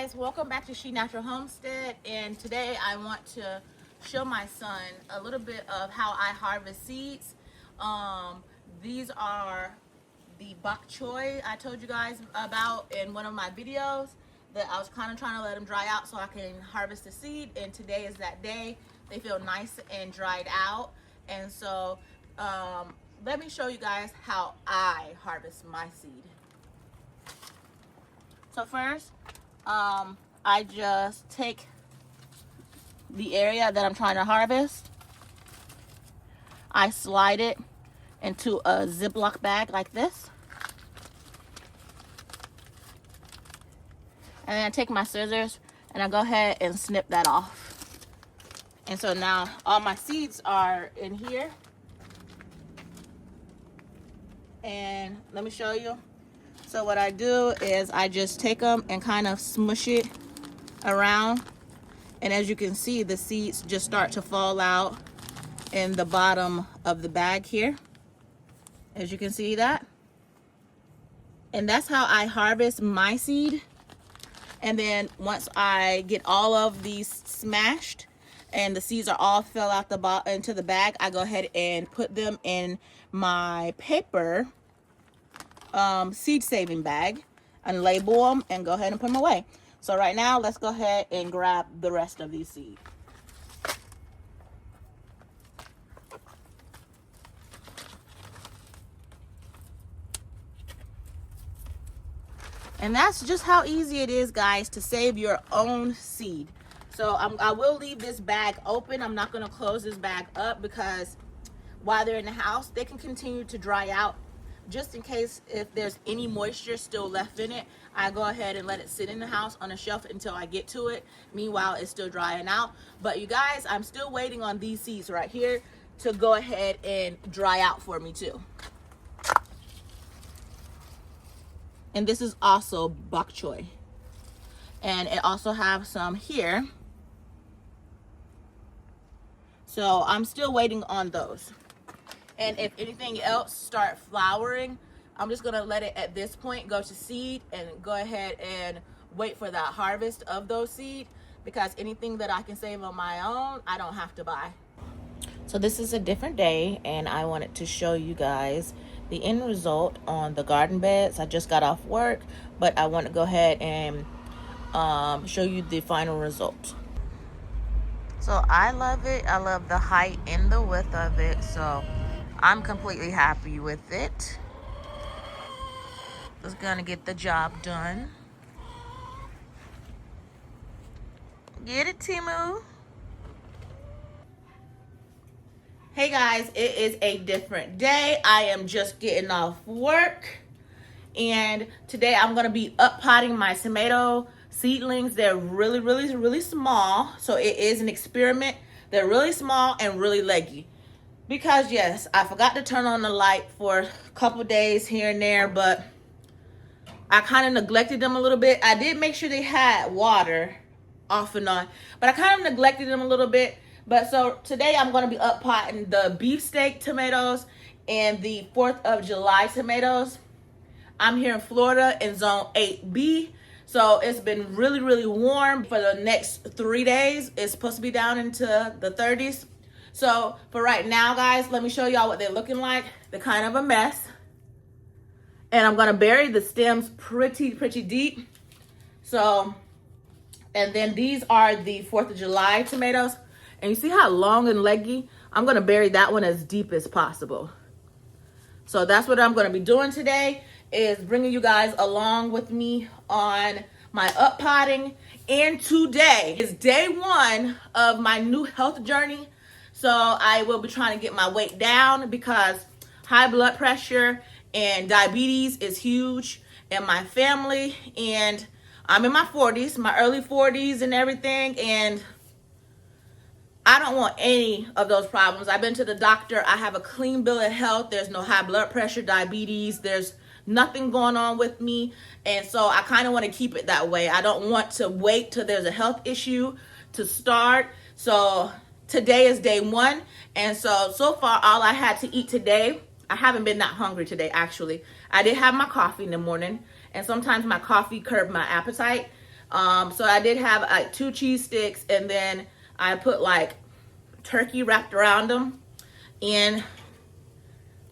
guys, welcome back to She Natural Homestead, and today I want to show my son a little bit of how I harvest seeds. These are the bok choy I told you guys about in one of my videos that I was kind of trying to let them dry out so I can harvest the seed, and today is that day. They feel nice and dried out, and so let me show you guys how I harvest my seed. So first, I just take the area that I'm trying to harvest. I slide it into a Ziploc bag like this. And then I take my scissors and I go ahead and snip that off. And so now all my seeds are in here. And let me show you. So what I do is I just take them and kind of smush it around. And as you can see, the seeds just start to fall out in the bottom of the bag here. As you can see that. And that's how I harvest my seed. And then once I get all of these smashed and the seeds are all fell out into the bag, I go ahead and put them in my paper seed saving bag and label them and go ahead and put them away. So right now, let's go ahead and grab the rest of these seeds. And that's just how easy it is, guys, to save your own seed. So I will leave this bag open. I'm not going to close this bag up because while they're in the house, they can continue to dry out. Just in case if there's any moisture still left in it, I go ahead and let it sit in the house on a shelf until I get to it. Meanwhile, it's still drying out. But you guys, I'm still waiting on these seeds right here to go ahead and dry out for me too. And this is also bok choy. And it also have some here. So I'm still waiting on those. And if anything else start flowering, I'm just gonna let it at this point go to seed and go ahead and wait for that harvest of those seed, because anything that I can save on my own, I don't have to buy. So this is a different day, and I wanted to show you guys the end result on the garden beds. I just got off work, but I want to go ahead and show you the final result. So I love it. I love the height and the width of it. So I'm completely happy with it. Just gonna get the job done. Get it, Timu. Hey guys, it is a different day. I am just getting off work. And today I'm gonna be up potting my tomato seedlings. They're really small. So it is an experiment. They're really small and really leggy. Because yes, I forgot to turn on the light for a couple days here and there, but I kind of neglected them a little bit. I did make sure they had water off and on, but I kind of neglected them a little bit. But so today I'm going to be up potting the beefsteak tomatoes and the 4th of July tomatoes. I'm here in Florida in zone 8B. So it's been really warm for the next 3 days. It's supposed to be down into the 30s. So for right now, guys, let me show y'all what they're looking like. They're kind of a mess. And I'm gonna bury the stems pretty deep. So, and then these are the 4th of July tomatoes. And you see how long and leggy? I'm gonna bury that one as deep as possible. So that's what I'm gonna be doing today, is bringing you guys along with me on my up potting. And today is day 1 of my new health journey. So I will be trying to get my weight down because high blood pressure and diabetes is huge in my family. And I'm in my 40s, my early 40s and everything. And I don't want any of those problems. I've been to the doctor. I have a clean bill of health. There's no high blood pressure, diabetes. There's nothing going on with me. And so I kind of want to keep it that way. I don't want to wait till there's a health issue to start. So today is day 1, and so far all I had to eat today, I haven't been that hungry today actually. I did have my coffee in the morning, and sometimes my coffee curbed my appetite. So I did have like 2 cheese sticks, and then I put like turkey wrapped around them. And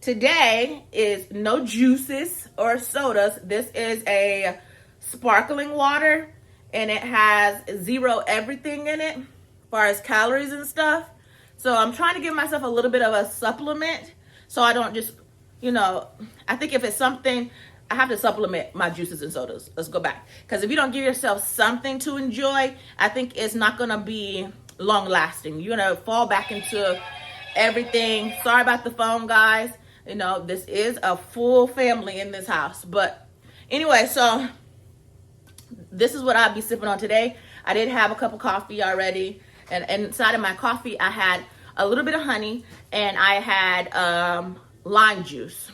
today is no juices or sodas. This is a sparkling water, and it has 0 everything in it as far as calories and stuff. So I'm trying to give myself a little bit of a supplement so I don't just, I think if it's something, I have to supplement my juices and sodas. Let's go back. Because if you don't give yourself something to enjoy, I think it's not going to be long lasting. You're going to fall back into everything. Sorry about the phone, guys. This is a full family in this house. But anyway, so this is what I'll be sipping on today. I did have a cup of coffee already. And inside of my coffee, I had a little bit of honey, and I had lime juice.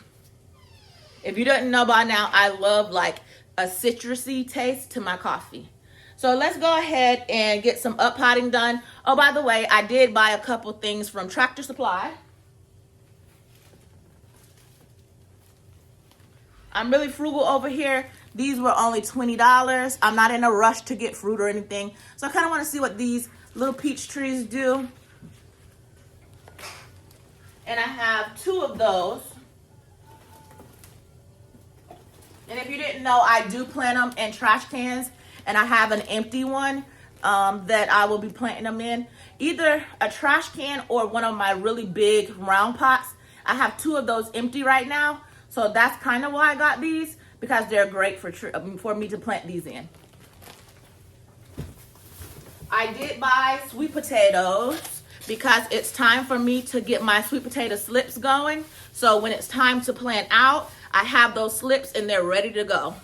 If you didn't know by now, I love like a citrusy taste to my coffee. So let's go ahead and get some up potting done. Oh, by the way, I did buy a couple things from Tractor Supply. I'm really frugal over here. These were only $20. I'm not in a rush to get fruit or anything. So I kind of want to see what these little peach trees do. And I have 2 of those. And if you didn't know, I do plant them in trash cans. And I have an empty one that I will be planting them in. Either a trash can or one of my really big round pots. I have 2 of those empty right now. So that's kind of why I got these, because they're great for me to plant these in. I did buy sweet potatoes because it's time for me to get my sweet potato slips going. So when it's time to plant out, I have those slips and they're ready to go.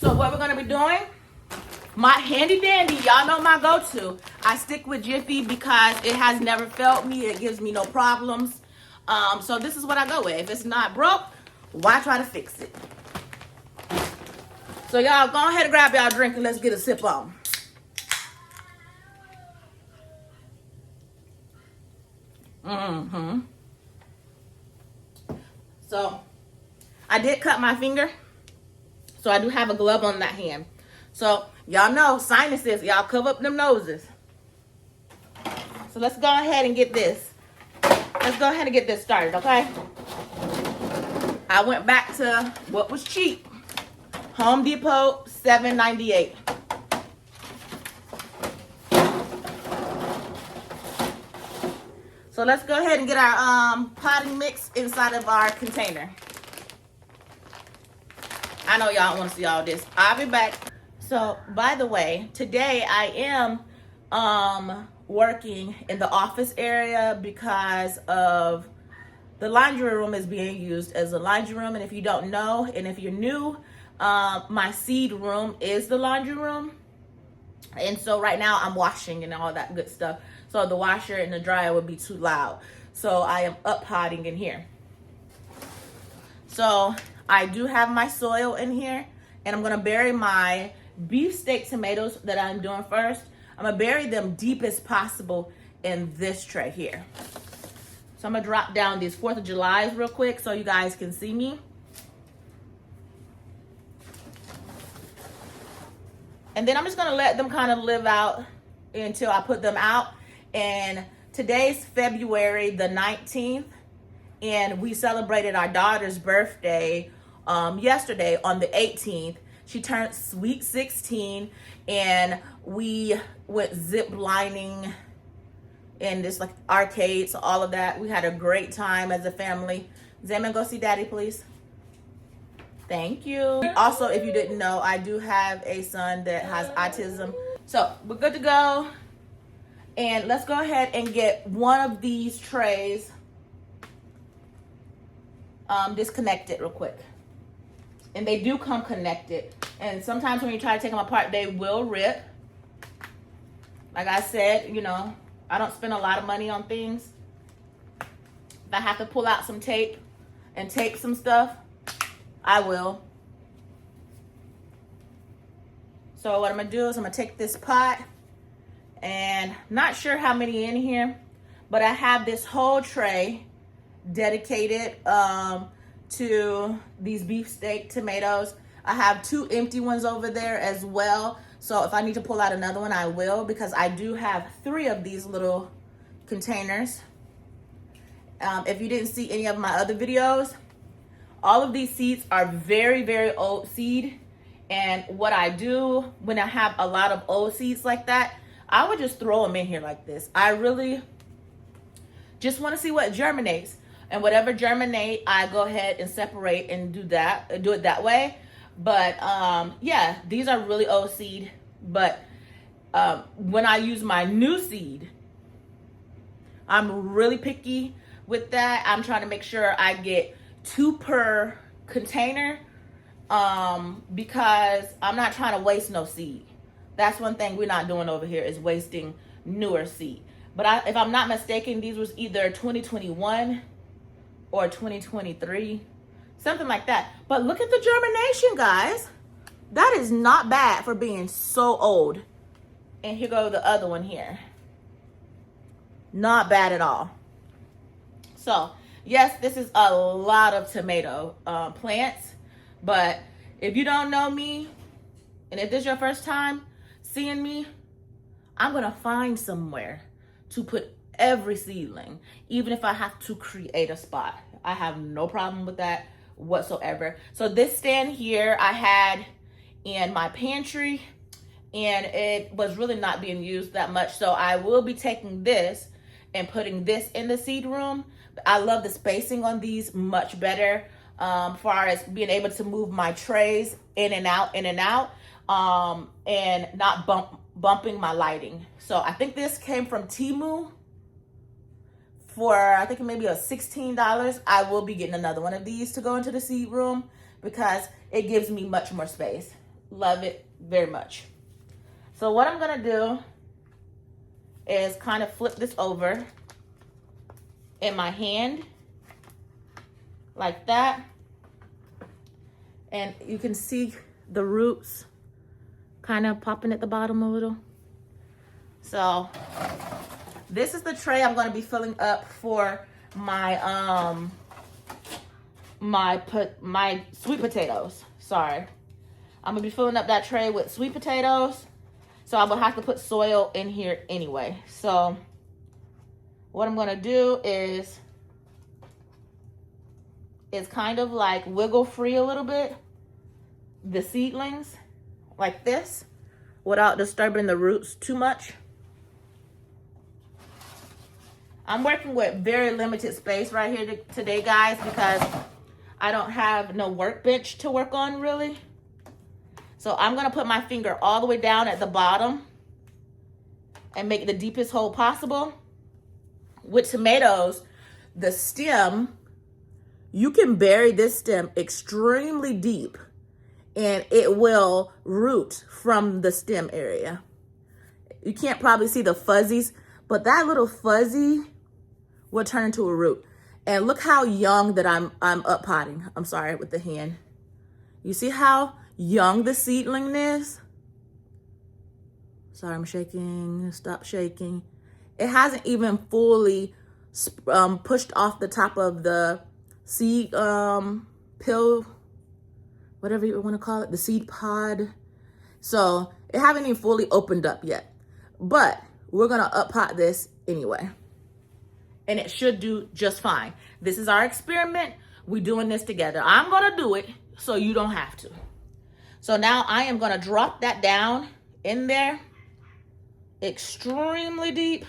So what we're going to be doing, my handy dandy, y'all know my go-to. I stick with Jiffy because it has never failed me. It gives me no problems. So this is what I go with. If it's not broke, why try to fix it? So y'all go ahead and grab y'all drink and let's get a sip on. So I did cut my finger, so I do have a glove on that hand. So y'all know sinuses, y'all cover up them noses. So let's go ahead and get this. Let's go ahead and get this started, okay? I went back to what was cheap. Home Depot, $7.98. So let's go ahead and get our potting mix inside of our container. I know y'all want to see all this. I'll be back. So, by the way, today I am working in the office area because of the laundry room is being used as a laundry room. And if you don't know, and if you're new, my seed room is the laundry room. And so right now I'm washing and all that good stuff. So the washer and the dryer would be too loud. So I am up potting in here. So I do have my soil in here, and I'm gonna bury my beefsteak tomatoes that I'm doing first. I'm gonna bury them deep as possible in this tray here. So I'm gonna drop down these 4th of Julys real quick so you guys can see me. And then I'm just gonna let them kind of live out until I put them out. And today's February the 19th, and we celebrated our daughter's birthday yesterday on the 18th. She turned sweet 16, and we went zip lining in this like arcade, so all of that. We had a great time as a family. Zaman, go see daddy, please. Thank you. Also, if you didn't know, I do have a son that has autism. So we're good to go. And let's go ahead and get one of these trays disconnected real quick. And they do come connected. And sometimes when you try to take them apart, they will rip. Like I said, I don't spend a lot of money on things. If I have to pull out some tape and tape some stuff, I will. So what I'm gonna do is I'm gonna take this pot, and not sure how many in here, but I have this whole tray dedicated to these beefsteak tomatoes. I have 2 empty ones over there as well. So if I need to pull out another one, I will, because I do have 3 of these little containers. If you didn't see any of my other videos, all of these seeds are very, very old seed. And what I do when I have a lot of old seeds like that, I would just throw them in here like this. I really just want to see what germinates. And whatever germinate, I go ahead and separate and do it that way. But yeah, these are really old seed. But when I use my new seed, I'm really picky with that. I'm trying to make sure I get 2 per container, because I'm not trying to waste no seed. That's one thing we're not doing over here, is wasting newer seed. But if I'm not mistaken, these was either 2021 or 2023, something like that. But look at the germination, guys. That is not bad for being so old. And here go the other one here. Not bad at all. So yes, this is a lot of tomato plants. But if you don't know me, and if this is your first time seeing me, I'm gonna find somewhere to put every seedling, even if I have to create a spot. I have no problem with that whatsoever. So this stand here I had in my pantry, and it was really not being used that much. So I will be taking this and putting this in the seed room. I love the spacing on these much better, far as being able to move my trays in and out, and not bumping my lighting. So I think this came from Temu for, I think maybe a $16. I will be getting another one of these to go into the seed room because it gives me much more space. Love it very much. So what I'm gonna do is kind of flip this over in my hand like that, and you can see the roots kind of popping at the bottom a little. So this is the tray I'm going to be filling up for my my sweet potatoes. Sorry, I'm gonna be filling up that tray with sweet potatoes, so I will have to put soil in here anyway. So what I'm gonna do is kind of like wiggle free a little bit the seedlings like this without disturbing the roots too much. I'm working with very limited space right here today, guys, because I don't have no workbench to work on really. So I'm gonna put my finger all the way down at the bottom and make the deepest hole possible. With tomatoes, the stem, you can bury this stem extremely deep and it will root from the stem area. You can't probably see the fuzzies, but that little fuzzy will turn into a root. And look how young that I'm up potting. I'm sorry, with the hand. You see how young the seedling is? Sorry, I'm shaking. Stop shaking. It hasn't even fully pushed off the top of the seed pill, whatever you want to call it, the seed pod. So it haven't even fully opened up yet. But we're gonna up pot this anyway. And it should do just fine. This is our experiment. We're doing this together. I'm gonna do it so you don't have to. So now I am gonna drop that down in there extremely deep,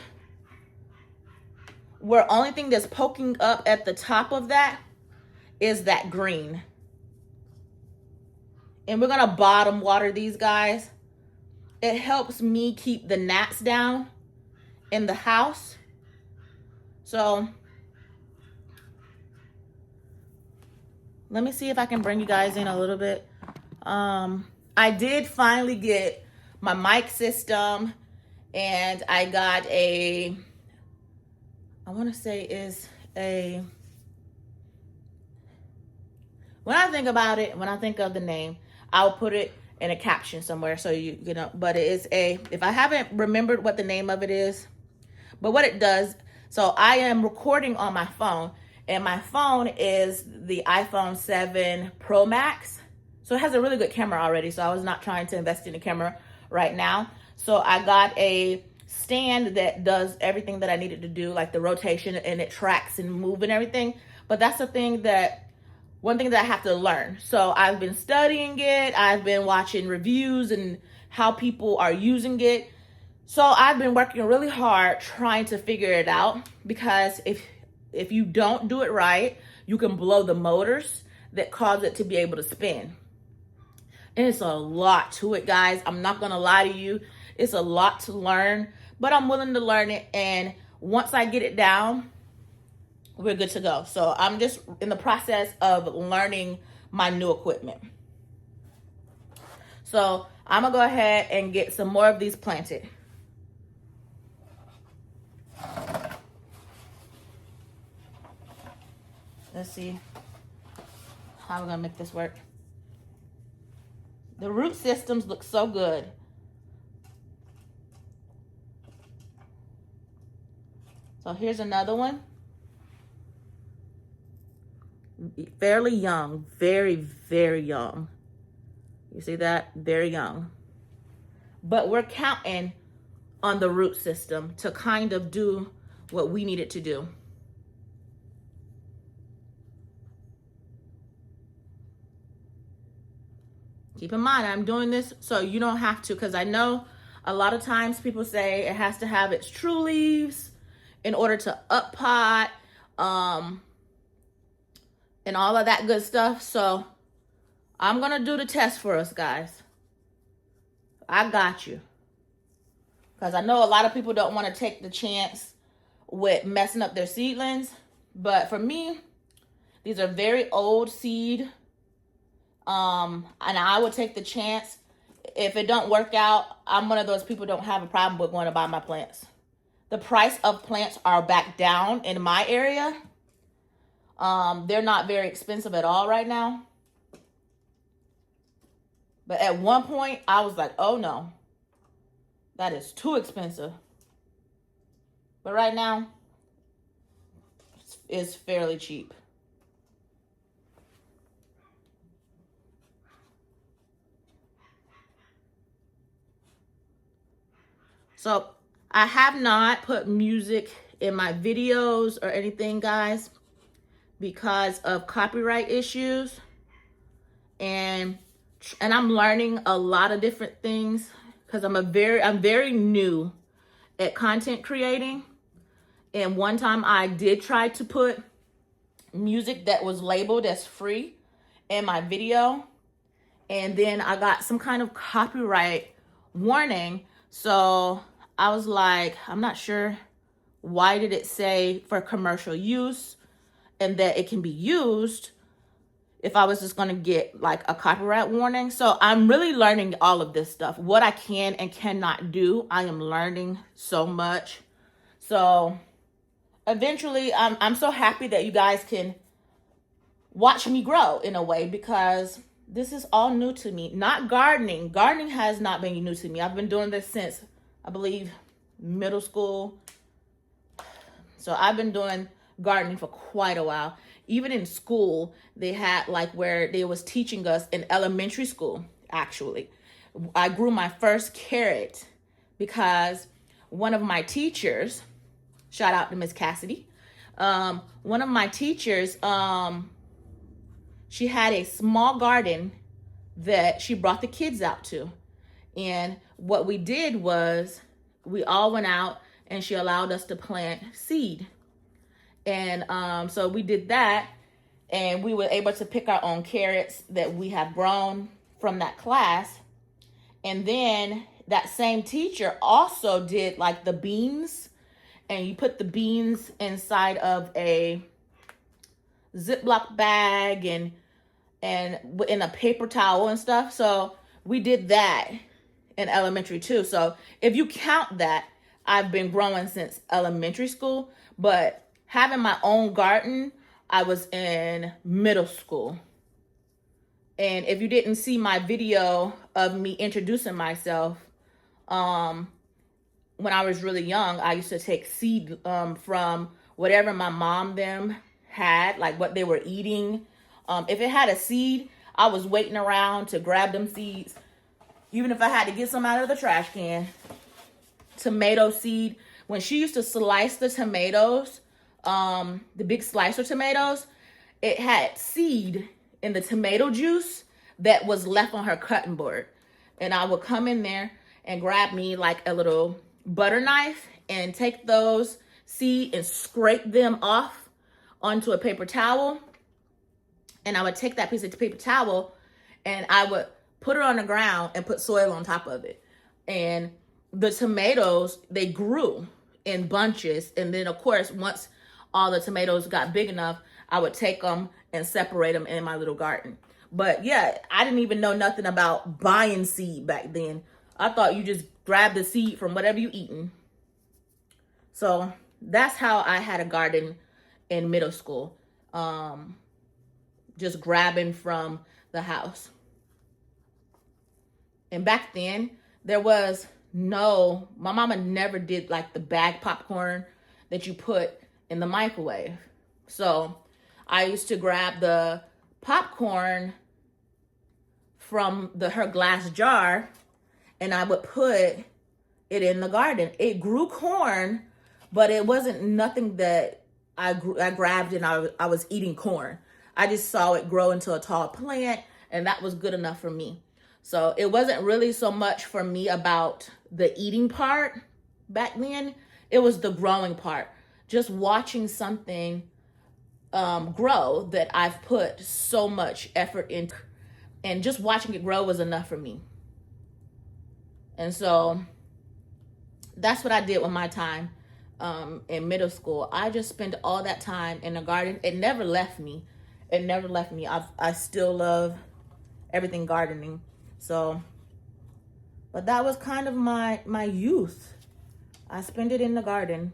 where only thing that's poking up at the top of that is that green. And we're gonna bottom water these guys. It helps me keep the gnats down in the house. So let me see if I can bring you guys in a little bit. I did finally get my mic system, and I got a, I want to say is a, when I think about it, when I think of the name, I'll put it in a caption somewhere so you know, but it is a, if I haven't remembered what the name of it is, but what it does, so I am recording on my phone, and my phone is the iPhone 7 Pro Max. So it has a really good camera already. So I was not trying to invest in a camera right now. So I got a stand that does everything that I needed to do, like the rotation, and it tracks and move and everything. But that's one thing that I have to learn. So I've been studying it. I've been watching reviews and how people are using it. So I've been working really hard trying to figure it out, because if you don't do it right, you can blow the motors that cause it to be able to spin. And it's a lot to it, guys. I'm not gonna lie to you. It's a lot to learn, but I'm willing to learn it. And once I get it down, we're good to go. So I'm just in the process of learning my new equipment. So I'm gonna go ahead and get some more of these planted. Let's see how we're gonna make this work. The root systems look so good. So here's another one. Fairly young, very, very young. You see that? Very young. But we're counting on the root system to kind of do what we need it to do. Keep in mind, I'm doing this so you don't have to, because I know a lot of times people say it has to have its true leaves in order to up pot, and all of that good stuff. So I'm gonna do the test for us, guys. I got you. Because I know a lot of people don't want to take the chance with messing up their seedlings. But for me, these are very old seed. And I would take the chance. If it don't work out, I'm one of those people who don't have a problem with going to buy my plants. The price of plants are back down in my area. They're not very expensive at all right now. But at one point, I was like, oh no, that is too expensive. But right now, it's fairly cheap. So I have not put music in my videos or anything, guys, because of copyright issues. And I'm learning a lot of different things, because I'm very new at content creating. And one time I did try to put music that was labeled as free in my video, and then I got some kind of copyright warning. So I was like, I'm not sure, why did it say for commercial use and that it can be used if I was just gonna get like a copyright warning? So I'm really learning all of this stuff, what I can and cannot do. I am learning so much. So eventually, I'm so happy that you guys can watch me grow in a way, because this is all new to me. Not gardening. Gardening has not been new to me. I've been doing this since, I believe, middle school. So I've been doing gardening for quite a while. Even in school, they had like where they was teaching us in elementary school, actually. I grew my first carrot because one of my teachers, shout out to Miss Cassidy, one of my teachers, she had a small garden that she brought the kids out to. And what we did was we all went out and she allowed us to plant seed. And so we did that, and we were able to pick our own carrots that we have grown from that class. And then that same teacher also did like the beans, and you put the beans inside of a Ziploc bag and in a paper towel and stuff. So we did that in elementary too. So if you count that, I've been growing since elementary school, but having my own garden, I was in middle school. And if you didn't see my video of me introducing myself, when I was really young, I used to take seed from whatever my mom them had, like what they were eating. If it had a seed, I was waiting around to grab them seeds, even if I had to get some out of the trash can. Tomato seed. When she used to slice the tomatoes, the big slicer tomatoes, it had seed in the tomato juice that was left on her cutting board. And I would come in there and grab me like a little butter knife and take those seed and scrape them off onto a paper towel. And I would take that piece of paper towel and I would put it on the ground and put soil on top of it. And the tomatoes, they grew in bunches. And then of course, once all the tomatoes got big enough, I would take them and separate them in my little garden. But yeah, I didn't even know nothing about buying seed back then. I thought you just grab the seed from whatever you eating. So that's how I had a garden in middle school. Just grabbing from the house. And back then, there was no, my mama never did like the bag popcorn that you put in the microwave. So I used to grab the popcorn from her glass jar and I would put it in the garden. It grew corn, but it wasn't nothing that I grabbed and I was eating corn. I just saw it grow into a tall plant and that was good enough for me. So it wasn't really so much for me about the eating part back then. It was the growing part. Just watching something grow that I've put so much effort into. And just watching it grow was enough for me. And so that's what I did with my time in middle school. I just spent all that time in the garden. It never left me. It never left me. I still love everything gardening. So, but that was kind of my youth. I spent it in the garden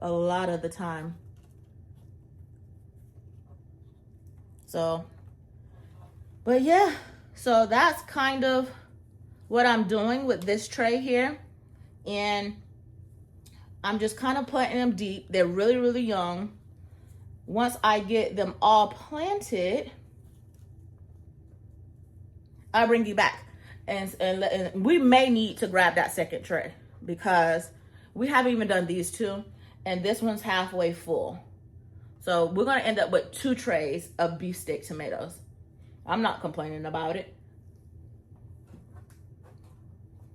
a lot of the time. So, but yeah, so that's kind of what I'm doing with this tray here. And I'm just kind of planting them deep. They're really, really young. Once I get them all planted, I'll bring you back. And we may need to grab that second tray because we haven't even done these two. And this one's halfway full. So we're going to end up with 2 trays of beefsteak tomatoes. I'm not complaining about it.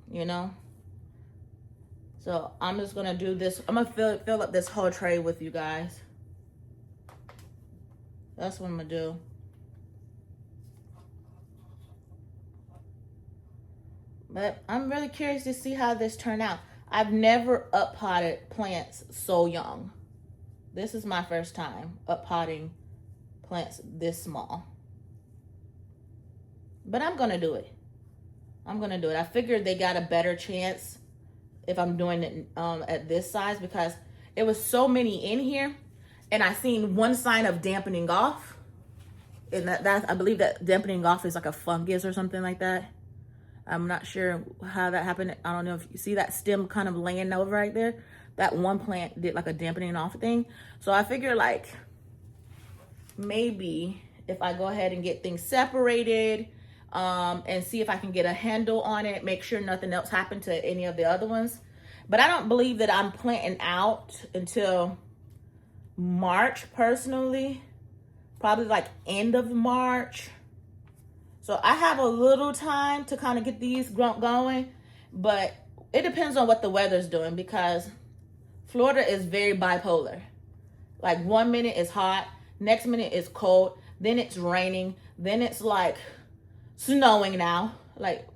You know? So I'm just going to do this. I'm going to fill up this whole tray with you guys. That's what I'm going to do. But I'm really curious to see how this turned out. I've never up-potted plants so young. This is my first time up-potting plants this small. But I'm going to do it. I'm going to do it. I figured they got a better chance if I'm doing it at this size because it was so many in here. And I seen one sign of dampening off. And that I believe that dampening off is like a fungus or something like that. I'm not sure how that happened. I don't know if you see that stem kind of laying over right there. That one plant did like a dampening off thing. So I figure like maybe if I go ahead and get things separated and see if I can get a handle on it, make sure nothing else happened to any of the other ones. But I don't believe that I'm planting out until March personally. Probably like end of March. So I have a little time to kind of get these going, but it depends on what the weather's doing because Florida is very bipolar. Like 1 minute is hot, next minute is cold, then it's raining, then it's like snowing now, like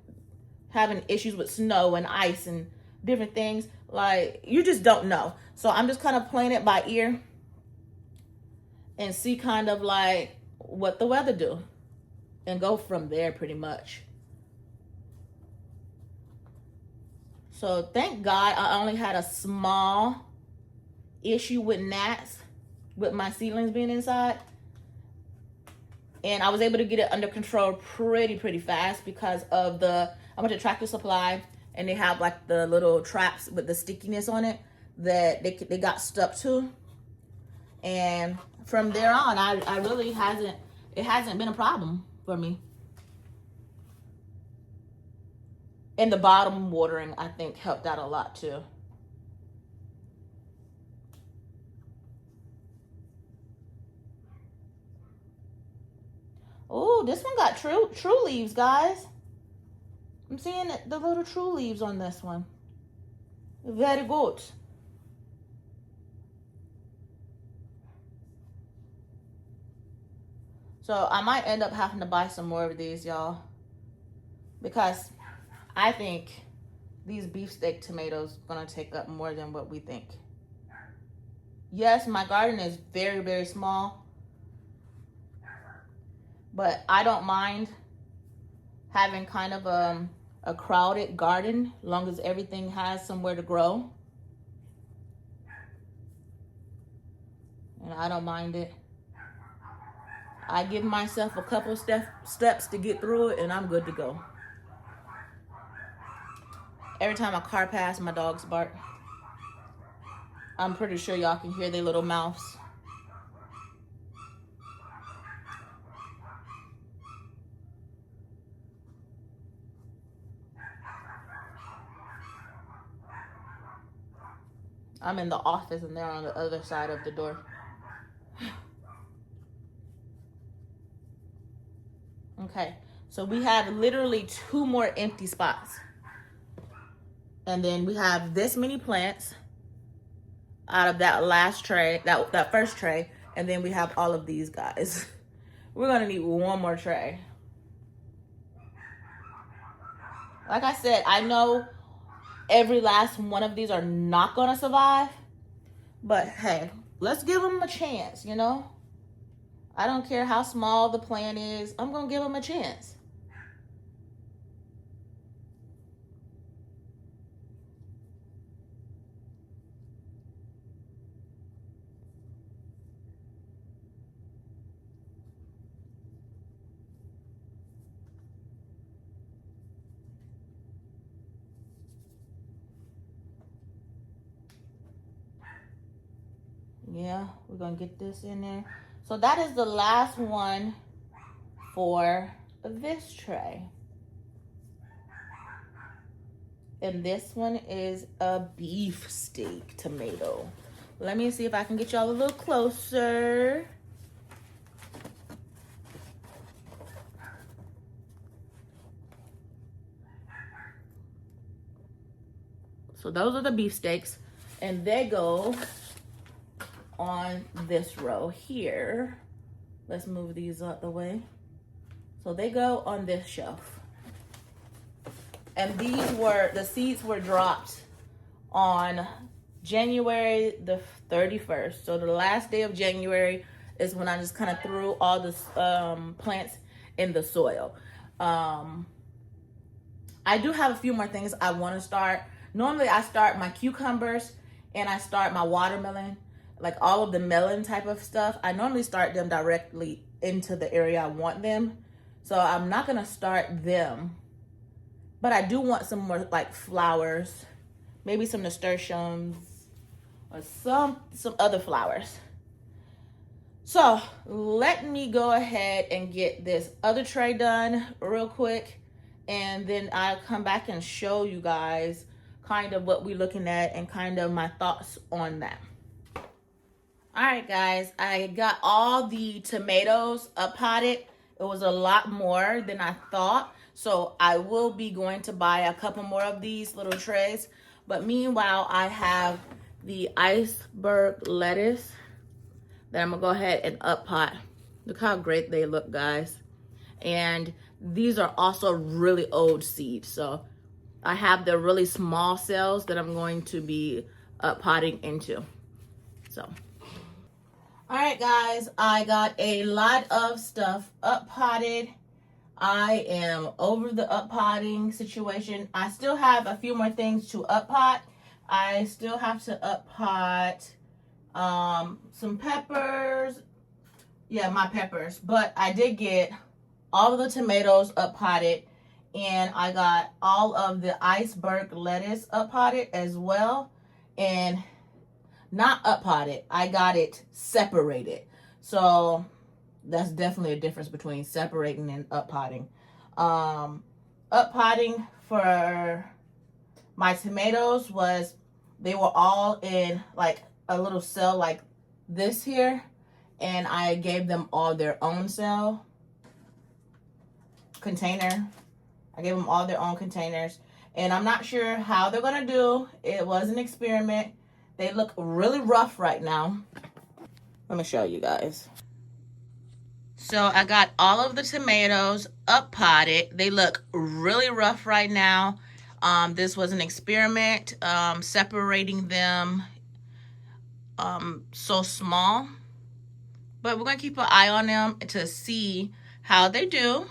having issues with snow and ice and different things. Like you just don't know. So I'm just kind of playing it by ear and see kind of like what the weather do. And go from there pretty much. So thank God I only had a small issue with gnats with my seedlings being inside. And I was able to get it under control pretty fast because of I went to Tractor Supply and they have like the little traps with the stickiness on it that they got stuck to. And from there on, it hasn't been a problem for me. And the bottom watering, I think, helped out a lot too. Oh, this one got true leaves, guys. I'm seeing the little true leaves on this one. Very good. So I might end up having to buy some more of these, y'all, because I think these beefsteak tomatoes are gonna take up more than what we think. Yes, my garden is very, very small, but I don't mind having kind of a crowded garden, as long as everything has somewhere to grow. And I don't mind it. I give myself a couple steps to get through it, and I'm good to go. Every time a car passes, my dogs bark. I'm pretty sure y'all can hear their little mouths. I'm in the office and they're on the other side of the door. Okay, so we have literally 2 more empty spots. And then we have this many plants out of that last tray, that first tray. And then we have all of these guys. We're gonna need 1 more tray. Like I said, I know every last one of these are not gonna survive, but hey, let's give them a chance, you know? I don't care how small the plant is, I'm gonna give them a chance. Yeah, we're gonna get this in there. So that is the last one for this tray. And this one is a beefsteak tomato. Let me see if I can get y'all a little closer. So those are the beefsteaks, and they go on this row here. Let's move these out the way. So they go on this shelf. And the seeds were dropped on January the 31st. So the last day of January is when I just kind of threw all the plants in the soil. I do have a few more things I want to start. Normally I start my cucumbers and I start my watermelon, like all of the melon type of stuff. I normally start them directly into the area I want them. So I'm not gonna start them, but I do want some more like flowers, maybe some nasturtiums or some other flowers. So let me go ahead and get this other tray done real quick, and then I'll come back and show you guys kind of what we're looking at and kind of my thoughts on that. All right, guys, I got all the tomatoes up potted. It was a lot more than I thought. So I will be going to buy a couple more of these little trays. But meanwhile, I have the iceberg lettuce that I'm gonna go ahead and up pot. Look how great they look, guys. And these are also really old seeds. So I have the really small cells that I'm going to be up potting into. So. All right, guys, I got a lot of stuff up potted. I am over the up potting situation. I still have a few more things to up pot. I still have to up pot some peppers. Yeah, my peppers. But I did get all of the tomatoes up potted, and I got all of the iceberg lettuce up potted as well. And not up potted, I got it separated. So that's definitely a difference between separating and up potting. Up up potting for my tomatoes was they were all in like a little cell like this here, and I gave them all their own cell container. I gave them all their own containers, and I'm not sure how they're gonna do. It was an experiment. They look really rough right now. Let me show you guys. So I got all of the tomatoes up potted. They look really rough right now. This was an experiment, separating them so small. But we're going to keep an eye on them to see how they do.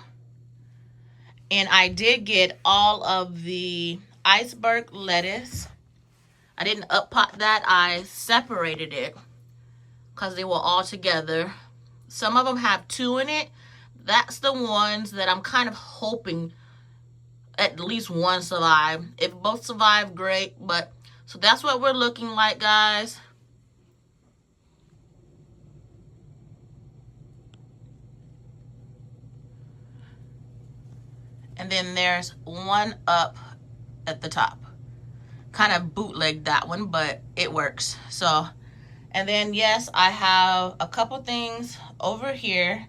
And I did get all of the iceberg lettuce. I didn't up pot that. I separated it because they were all together. Some of them have 2 in it. That's the ones that I'm kind of hoping at least one survive. If both survive, great. But so that's what we're looking like, guys. And then there's one up at the top. Kind of bootleg that one, but it works. So, and then yes, I have a couple things over here.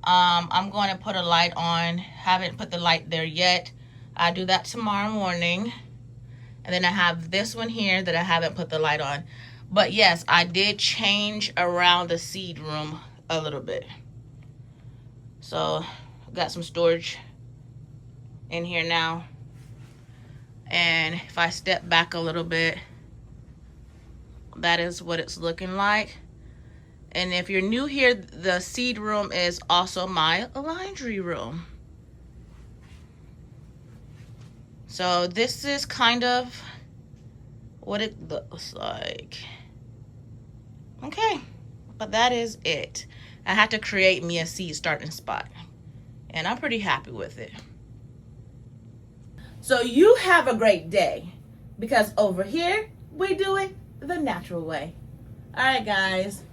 I'm going to put a light on. Haven't put the light there yet. I'll do that tomorrow morning. And then I have this one here that I haven't put the light on. But yes, I did change around the seed room a little bit. So, got some storage in here now. And if I step back a little bit, that is what it's looking like. And if you're new here, the seed room is also my laundry room. So this is kind of what it looks like. Okay, but that is it. I had to create me a seed starting spot, and I'm pretty happy with it. So you have a great day, because over here we do it the natural way. All right, guys.